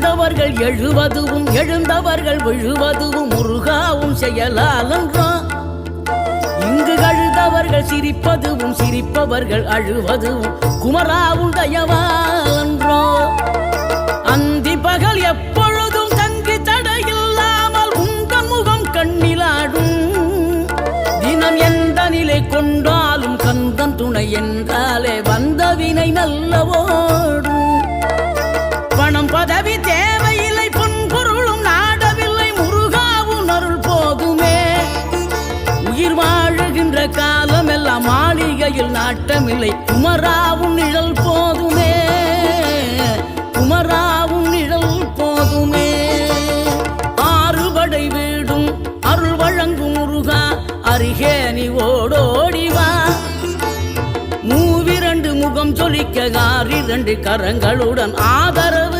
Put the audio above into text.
விழுந்தவர்கள் எழுவதுவும் எழுந்தவர்கள் விழுவதுவும் முருகாவும் செயலாலன்றோ. இங்கு அழுதவர்கள் சிரிப்பதுவும் சிரிப்பவர்கள் அழுவதுவும் குமராவும் தயவாலன்றோ. அந்தி பகல் எப்பொழுதும் தங்கி தடையில்லாமல் உங்கள் முகம் கண்ணிலாடும். தினம் எந்த நிலை கொண்டாலும் கந்தன் துணை என்றாலே வந்த வினை நல்லவோடும். பணம் பதவி தேவையில்லை பொன்பொருளும் நாடவில்லை முருகாவும் அருள் போதுமே. உயிர் வாழுகின்ற காலம் எல்லாம் மாளிகையில் நாட்டமில்லை குமராவும் நிழல் போதுமே. குமராவும் நிழல் போதுமே. ஆறுபடை வீடும் அருள் வழங்கும் முருகா அருகே நீ ஓடோடிவா. மூவிரண்டு முகம் சொலிக்க 6 கரங்களுடன் ஆதரவு